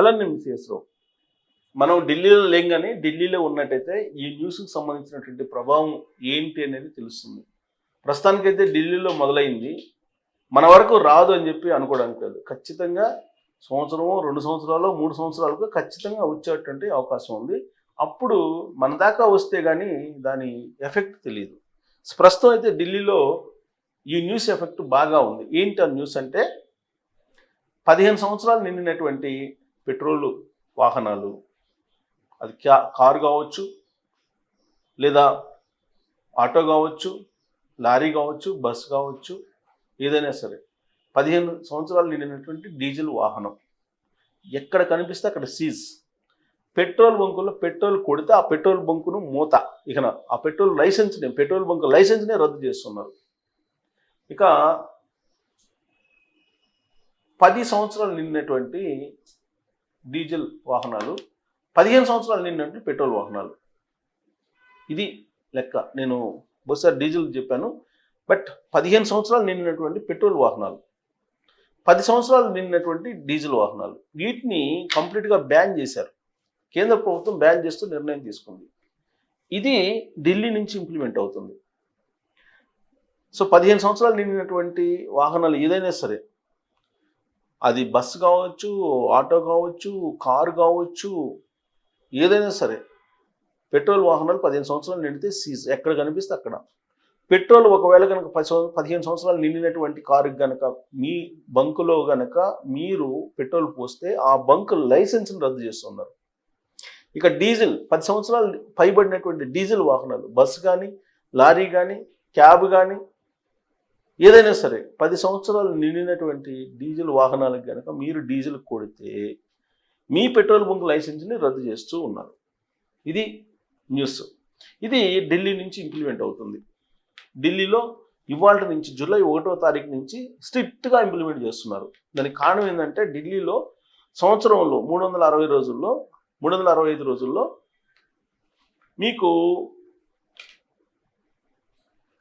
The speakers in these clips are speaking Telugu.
హలో నేను సిఎస్ రావు. మనం ఢిల్లీలో లేం కానీ ఢిల్లీలో ఉన్నట్టయితే ఈ న్యూస్కి సంబంధించినటువంటి ప్రభావం ఏంటి అనేది తెలుస్తుంది. ప్రస్తుతానికైతే ఢిల్లీలో మొదలైంది, మన వరకు రాదు అని చెప్పి అనుకోవడానికి లేదు. ఖచ్చితంగా సంవత్సరము 2 సంవత్సరాలు 3 సంవత్సరాలకు ఖచ్చితంగా వచ్చేటువంటి అవకాశం ఉంది. అప్పుడు మన దాకా వస్తే కానీ దాని ఎఫెక్ట్ తెలియదు. ప్రస్తుతం అయితే ఢిల్లీలో ఈ న్యూస్ ఎఫెక్ట్ బాగా ఉంది. ఏంటి ఆ న్యూస్ అంటే 15 సంవత్సరాలు నిండినటువంటి పెట్రోల్ వాహనాలు, అది కారు కావచ్చు, లేదా ఆటో కావచ్చు, లారీ కావచ్చు, బస్సు కావచ్చు, ఏదైనా సరే 15 సంవత్సరాలు నిండినటువంటి డీజిల్ వాహనం ఎక్కడ కనిపిస్తే అక్కడ సీజ్. పెట్రోల్ బంకుల్లో పెట్రోల్ కొడితే ఆ పెట్రోల్ బంకును మూత, ఇక ఆ పెట్రోల్ బంకు లైసెన్స్నే రద్దు చేస్తున్నారు. ఇక 10 సంవత్సరాలు నిండినటువంటి డీజిల్ వాహనాలు, 15 సంవత్సరాలు నిండినటువంటి పెట్రోల్ వాహనాలు, ఇది లెక్క. నేను బహుశా డీజిల్ చెప్పాను, బట్ 15 సంవత్సరాలు నిండినటువంటి పెట్రోల్ వాహనాలు, 10 సంవత్సరాలు నిండినటువంటి డీజిల్ వాహనాలు, వీటిని కంప్లీట్గా బ్యాన్ చేశారు. కేంద్ర ప్రభుత్వం బ్యాన్ చేస్తూ నిర్ణయం తీసుకుంది. ఇది ఢిల్లీ నుంచి ఇంప్లిమెంట్ అవుతుంది. సో 15 సంవత్సరాలు నిండినటువంటి వాహనాలు ఏదైనా సరే, అది బస్సు కావచ్చు, ఆటో కావచ్చు, కారు కావచ్చు, ఏదైనా సరే, పెట్రోల్ వాహనాలు 15 సంవత్సరాలు నిండితే సీజ్. ఎక్కడ కనిపిస్తే అక్కడ. పెట్రోల్ ఒకవేళ కనుక 15 సంవత్సరాలు నిండినటువంటి కారుకి కనుక మీ బంకులో కనుక మీరు పెట్రోల్ పోస్తే ఆ బంకు లైసెన్స్ని రద్దు చేస్తున్నారు. ఇక డీజిల్ 10 సంవత్సరాలు పైబడినటువంటి డీజిల్ వాహనాలు, బస్సు కానీ, లారీ కానీ, క్యాబ్ కానీ, ఏదైనా సరే 10 సంవత్సరాలు నిండినటువంటి డీజిల్ వాహనాలకు కనుక మీరు డీజిల్ కొడితే మీ పెట్రోల్ బంక్ లైసెన్స్ని రద్దు చేస్తూ ఉన్నారు. ఇది న్యూస్. ఇది ఢిల్లీ నుంచి ఇంప్లిమెంట్ అవుతుంది. ఢిల్లీలో ఇవాళ నుంచి జూలై 1వ తారీఖు నుంచి స్ట్రిక్ట్గా ఇంప్లిమెంట్ చేస్తున్నారు. దానికి కారణం ఏంటంటే ఢిల్లీలో సంవత్సరంలో 365 రోజుల్లో మీకు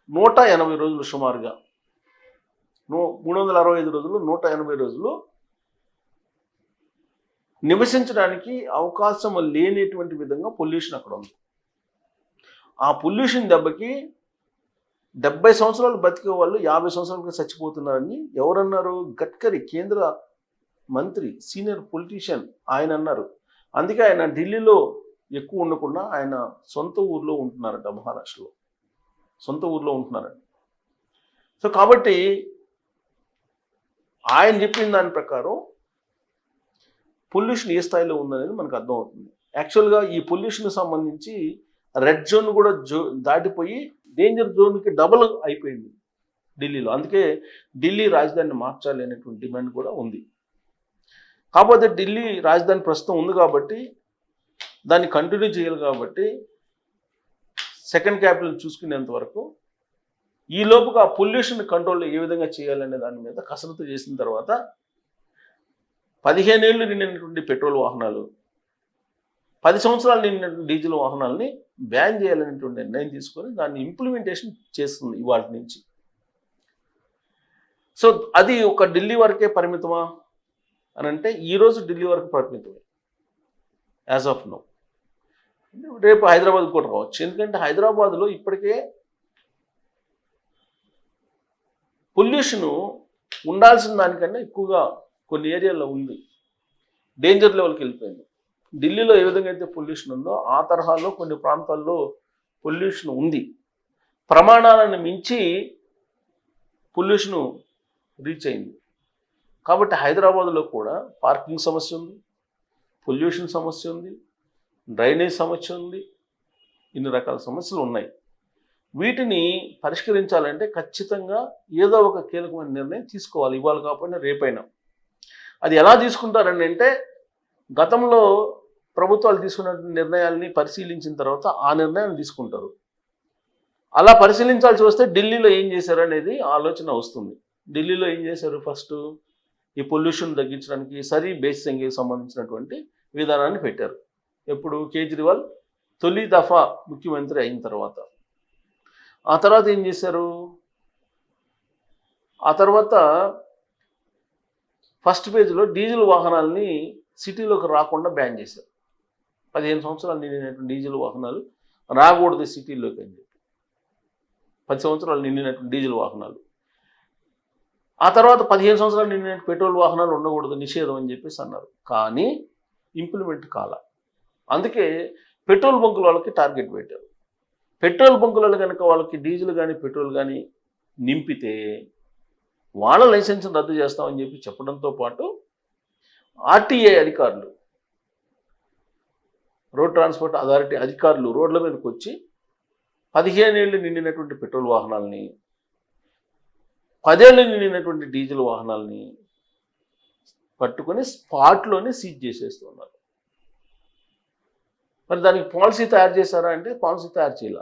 180 రోజులు, సుమారుగా 365 రోజులు, 180 రోజులు నివసించడానికి అవకాశం లేనటువంటి విధంగా పొల్యూషన్ అక్కడ ఉంది. ఆ పొల్యూషన్ దెబ్బకి 70 సంవత్సరాలు బతికే వాళ్ళు 50 సంవత్సరాలకి చచ్చిపోతున్నారని ఎవరన్నారు? గడ్కరీ, కేంద్ర మంత్రి, సీనియర్ పొలిటీషియన్, ఆయన అన్నారు. అందుకే ఆయన ఢిల్లీలో ఎక్కువ ఉండకుండా ఆయన సొంత ఊర్లో ఉంటున్నారట, మహారాష్ట్రలో సొంత ఊర్లో ఉంటున్నారంట. సో కాబట్టి ఆయన చెప్పిన దాని ప్రకారం పొల్యూషన్ ఏ స్థాయిలో ఉందనేది మనకు అర్థమవుతుంది. యాక్చువల్గా ఈ పొల్యూషన్కి సంబంధించి రెడ్ జోన్ కూడా దాటిపోయి డేంజర్ జోన్కి డబుల్ అయిపోయింది ఢిల్లీలో. అందుకే ఢిల్లీ రాజధానిని మార్చాలి అనేటువంటి డిమాండ్ కూడా ఉంది. కాకపోతే ఢిల్లీ రాజధాని ప్రస్తుతం ఉంది కాబట్టి దాన్ని కంటిన్యూ చేయాలి. కాబట్టి సెకండ్ క్యాపిటల్ చూసుకునేంత వరకు ఈ లోపుగా పొల్యూషన్ కంట్రోల్ ఏ విధంగా చేయాలనే దాని మీద కసరత్తు చేసిన తర్వాత 15 ఏళ్ళు నిండినటువంటి పెట్రోల్ వాహనాలు, 10 సంవత్సరాలు నిండినటువంటి డీజిల్ వాహనాలని బ్యాన్ చేయాలనేటువంటి నిర్ణయం తీసుకొని దాన్ని ఇంప్లిమెంటేషన్ చేస్తుంది ఇవాళ నుంచి. సో అది ఒక ఢిల్లీ వరకే పరిమితమా అని అంటే ఈరోజు ఢిల్లీ వరకు పరిమితమే యాజ్ ఆఫ్ నో. రేపు హైదరాబాద్ కూడా రావచ్చు. ఎందుకంటే హైదరాబాద్లో ఇప్పటికే పొల్యూషను ఉండాల్సిన దానికన్నా ఎక్కువగా కొన్ని ఏరియాల్లో ఉంది, డేంజర్ లెవెల్కి వెళ్ళిపోయింది. ఢిల్లీలో ఏ విధంగా అయితే పొల్యూషన్ ఉందో ఆ తరహాలో కొన్ని ప్రాంతాల్లో పొల్యూషన్ ఉంది. ప్రమాణాలను మించి పొల్యూషను రీచ్ అయింది. కాబట్టి హైదరాబాద్లో కూడా పార్కింగ్ సమస్య ఉంది, పొల్యూషన్ సమస్య ఉంది, డ్రైనేజ్ సమస్య ఉంది, ఇన్ని రకాల సమస్యలు ఉన్నాయి. వీటిని పరిష్కరించాలంటే ఖచ్చితంగా ఏదో ఒక కీలకమైన నిర్ణయం తీసుకోవాలి, ఇవాళ కాకపోయినా రేపైనా. అది ఎలా తీసుకుంటారండి అంటే గతంలో ప్రభుత్వాలు తీసుకున్న నిర్ణయాల్ని పరిశీలించిన తర్వాత ఆ నిర్ణయాన్ని తీసుకుంటారు. అలా పరిశీలించాల్సి వస్తే ఢిల్లీలో ఏం చేశారు అనేది ఆలోచన వస్తుంది. ఢిల్లీలో ఏం చేశారు? ఫస్ట్ ఈ పొల్యూషన్ తగ్గించడానికి సరీ బేస్ సంఖ్యకి సంబంధించినటువంటి విధానాన్ని పెట్టారు. ఎప్పుడు? కేజ్రీవాల్ తొలి దఫా ముఖ్యమంత్రి అయిన తర్వాత. ఆ తర్వాత ఏం చేశారు? ఆ తర్వాత ఫస్ట్ పేజ్లో డీజిల్ వాహనాలని సిటీలోకి రాకుండా బ్యాన్ చేశారు. 15 సంవత్సరాలు నిండినటువంటి డీజిల్ వాహనాలు రాకూడదు సిటీల్లోకి అని చెప్పి. 10 సంవత్సరాలు నిండినటువంటి డీజిల్ వాహనాలు. ఆ తర్వాత 15 సంవత్సరాలు నిండిన పెట్రోల్ వాహనాలు ఉండకూడదు, నిషేధం అని చెప్పేసి అన్నారు. కానీ ఇంప్లిమెంట్ కాల. అందుకే పెట్రోల్ బంకుల వాళ్ళకి టార్గెట్ పెట్టారు. పెట్రోల్ బంకులలో కనుక వాళ్ళకి డీజిల్ కానీ పెట్రోల్ కానీ నింపితే వాళ్ళ లైసెన్స్ రద్దు చేస్తామని చెప్పి చెప్పడంతో పాటు ఆర్టీఏ అధికారులు, రోడ్ ట్రాన్స్పోర్ట్ అథారిటీ అధికారులు రోడ్ల మీదకి వచ్చి 15 ఏళ్ళు నిండినటువంటి పెట్రోల్ వాహనాలని, 10 ఏళ్ళు నిండినటువంటి డీజిల్ వాహనాలని పట్టుకొని స్పాట్లోనే సీజ్ చేసేస్తున్నారు. మరి దానికి పాలసీ తయారు చేశారా అంటే పాలసీ తయారు చేయాల.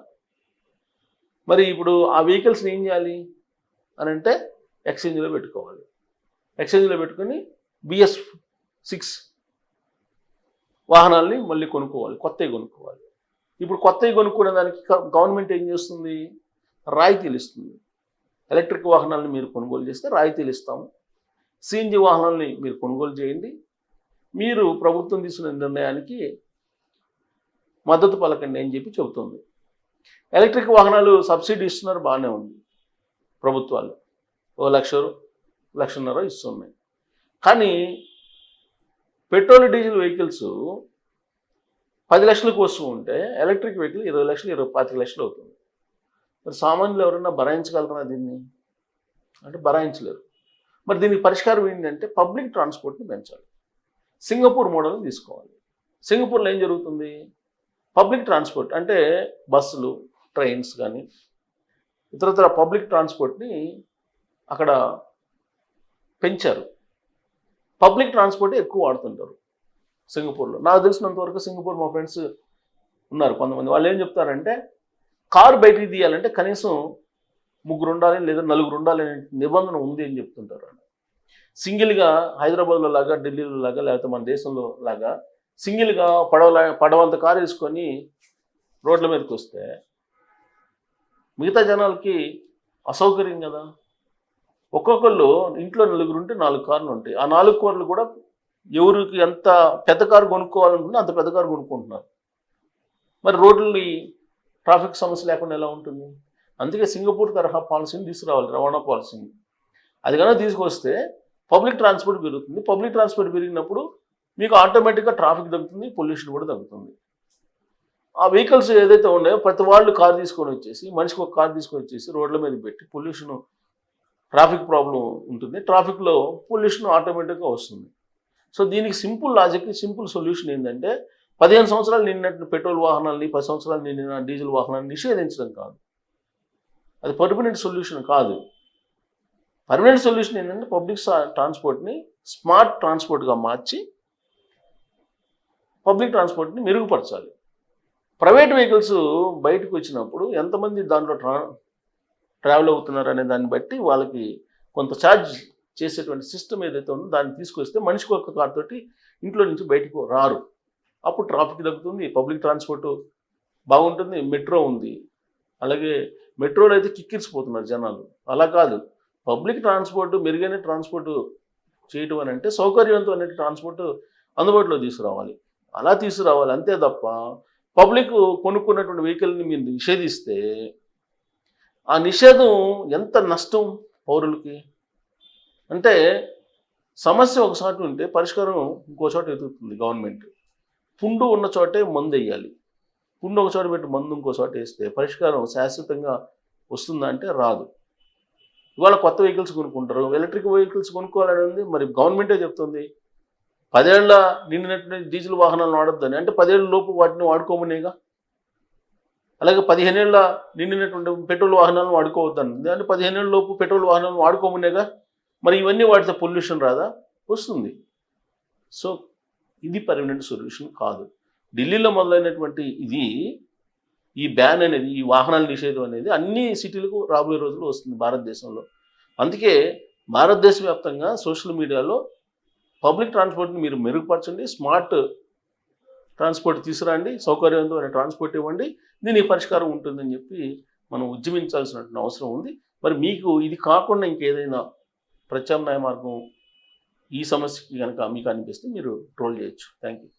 మరి ఇప్పుడు ఆ వెహికల్స్ని ఏం చేయాలి అని అంటే ఎక్స్చేంజ్లో పెట్టుకోవాలి. ఎక్స్చేంజ్లో పెట్టుకొని BS6 వాహనాల్ని మళ్ళీ కొనుక్కోవాలి, కొత్తవి కొనుక్కోవాలి. ఇప్పుడు కొత్తవి కొనుక్కునే దానికి గవర్నమెంట్ ఏం చేస్తుంది? రాయితీలు ఇస్తుంది. ఎలక్ట్రిక్ వాహనాలను మీరు కొనుగోలు చేస్తే రాయితీలు ఇస్తాము. CNG వాహనాలని మీరు కొనుగోలు చేయండి, మీరు ప్రభుత్వం తీసుకునే నిర్ణయానికి మద్దతు పలకండి అని చెప్పి చెబుతుంది. ఎలక్ట్రిక్ వాహనాలు సబ్సిడీ ఇస్తున్నారు, బాగానే ఉంది. ప్రభుత్వాలు 1 లక్ష, 1.5 లక్షలు ఇస్తున్నాయి. కానీ పెట్రోల్ డీజిల్ వెహికల్స్ 10 లక్షలకు వస్తూ ఉంటే ఎలక్ట్రిక్ వెహికల్ 20 లక్షలు, 25 లక్షలు అవుతుంది. మరి సామాన్యులు ఎవరైనా భరాయించగలరా దీన్ని అంటే భరాయించలేరు. మరి దీనికి పరిష్కారం ఏంటంటే పబ్లిక్ ట్రాన్స్పోర్ట్ని పెంచాలి. సింగపూర్ మోడల్ని తీసుకోవాలి. సింగపూర్లో ఏం జరుగుతుంది? పబ్లిక్ ట్రాన్స్పోర్ట్ అంటే బస్సులు, ట్రైన్స్ కానీ ఇతరత్ర పబ్లిక్ ట్రాన్స్పోర్ట్ని అక్కడ పెంచారు. పబ్లిక్ ట్రాన్స్పోర్ట్ ఎక్కువ వాడుతుంటారు సింగపూర్లో. నాకు తెలిసినంతవరకు సింగపూర్ మా ఫ్రెండ్స్ ఉన్నారు కొంతమంది, వాళ్ళు ఏం చెప్తారంటే కారు బయటికి తీయాలంటే కనీసం 3 ఉండాలి లేదా 4 ఉండాలి అనే నిబంధన ఉంది అని చెప్తుంటారు. సింగిల్గా హైదరాబాద్లో లాగా, ఢిల్లీలో లాగా, లేకపోతే మన దేశంలో లాగా సింగిల్గా పడవంత కారు వేసుకొని రోడ్ల మీదకి వస్తే మిగతా జనాలకి అసౌకర్యం కదా. ఒక్కొక్కళ్ళు ఇంట్లో 4 ఉంటే 4 కార్లు ఉంటాయి. ఆ 4 కార్లు కూడా ఎవరికి ఎంత పెద్ద కారు కొనుక్కోవాలనుకుంటే అంత పెద్ద కారు కొనుక్కుంటున్నారు. మరి రోడ్లని ట్రాఫిక్ సమస్య లేకుండా ఎలా ఉంటుంది? అందుకే సింగపూర్ తరహా పాలసీని తీసుకురావాలి, రవాణా పాలసీని. అది కనుక తీసుకొస్తే పబ్లిక్ ట్రాన్స్పోర్ట్ పెరుగుతుంది. పబ్లిక్ ట్రాన్స్పోర్ట్ పెరిగినప్పుడు మీకు ఆటోమేటిక్గా ట్రాఫిక్ తగ్గుతుంది, పొల్యూషన్ కూడా తగ్గుతుంది. ఆ వెహికల్స్ ఏదైతే ఉన్నాయో ప్రతి వాళ్ళు కారు తీసుకొని వచ్చేసి, మనిషికి ఒక కారు తీసుకొని వచ్చేసి రోడ్ల మీద పెట్టి పొల్యూషన్, ట్రాఫిక్ ప్రాబ్లం ఉంటుంది. ట్రాఫిక్లో పొల్యూషన్ ఆటోమేటిక్గా వస్తుంది. సో దీనికి సింపుల్ లాజిక్, సింపుల్ సొల్యూషన్ ఏంటంటే 15 సంవత్సరాలు నిండినట్టు పెట్రోల్ వాహనాలని, 10 సంవత్సరాలు నిండిన డీజిల్ వాహనాన్ని నిషేధించడం కాదు. అది పర్మనెంట్ సొల్యూషన్ కాదు. పర్మనెంట్ సొల్యూషన్ ఏంటంటే పబ్లిక్ ట్రాన్స్పోర్ట్ని స్మార్ట్ ట్రాన్స్పోర్ట్గా మార్చి పబ్లిక్ ట్రాన్స్పోర్ట్ని మెరుగుపరచాలి. ప్రైవేట్ వెహికల్స్ బయటకు వచ్చినప్పుడు ఎంతమంది దాంట్లో ట్రావెల్ అవుతున్నారు అనే దాన్ని బట్టి వాళ్ళకి కొంత ఛార్జ్ చేసేటువంటి సిస్టమ్ ఏదైతే ఉందో దాన్ని తీసుకొస్తే మనిషికి ఒక కార్ తోటి ఇంట్లో నుంచి బయటకు రారు. అప్పుడు ట్రాఫిక్ తగ్గుతుంది, పబ్లిక్ ట్రాన్స్పోర్ట్ బాగుంటుంది. మెట్రో ఉంది, అలాగే మెట్రోలో అయితే కిక్కిరిసిపోతున్నారు జనాలు. అలా కాదు, పబ్లిక్ ట్రాన్స్పోర్ట్ మెరుగైన ట్రాన్స్పోర్ట్ చేయటం అని అంటే సౌకర్యవంతమైన ట్రాన్స్పోర్ట్ అందుబాటులో తీసుకురావాలి. అలా తీసుకురావాలి అంతే తప్ప పబ్లిక్ కొనుక్కున్నటువంటి వెహికల్ని మీరు నిషేధిస్తే ఆ నిషేధం ఎంత నష్టం పౌరులకి అంటే, సమస్య ఒకసారి ఉంటే పరిష్కారం ఇంకో చోట ఎదుగుతుంది. గవర్నమెంట్ పుండు ఉన్న చోటే మందు వేయాలి. పుండు ఒక చోట పెట్టి మందు ఇంకో చోట వేస్తే పరిష్కారం శాశ్వతంగా వస్తుందా అంటే రాదు. ఇవాళ కొత్త వెహికల్స్ కొనుక్కుంటారు, ఎలక్ట్రిక్ వెహికల్స్ కొనుక్కోవాలని ఉంది. మరి గవర్నమెంటే చెప్తుంది 10 ఏళ్ల నిండినటువంటి డీజిల్ వాహనాలను వాడొద్దని. అంటే 10 ఏళ్ళ లోపు వాటిని వాడుకోమనేగా. అలాగే 15 ఏళ్ల నిండినటువంటి పెట్రోల్ వాహనాలను వాడుకోవద్దని. అంటే 15 ఏళ్ళ లోపు పెట్రోల్ వాహనాలను వాడుకోమనేగా. మరి ఇవన్నీ వాడితే పొల్యూషన్ రాదా? వస్తుంది. సో ఇది పర్మనెంట్ సొల్యూషన్ కాదు. ఢిల్లీలో మొదలైనటువంటి ఈ బ్యాన్ అనేది, ఈ వాహనాల నిషేధం అనేది అన్ని సిటీలకు రాబోయే రోజుల్లో వస్తుంది భారతదేశంలో. అందుకే భారతదేశ వ్యాప్తంగా సోషల్ మీడియాలో పబ్లిక్ ట్రాన్స్పోర్ట్ని మీరు మెరుగుపరచండి, స్మార్ట్ ట్రాన్స్పోర్ట్ తీసుకురండి, సౌకర్యవంతమైన ట్రాన్స్పోర్ట్ ఇవ్వండి, దీనికి పరిష్కారం ఉంటుందని చెప్పి మనం ఉద్యమించాల్సినటువంటి అవసరం ఉంది. మరి మీకు ఇది కాకుండా ఇంకేదైనా ప్రత్యామ్నాయ మార్గం ఈ సమస్యకి కనుక మీకు అనిపిస్తే మీరు ట్రోల్ చేయొచ్చు. Thank you.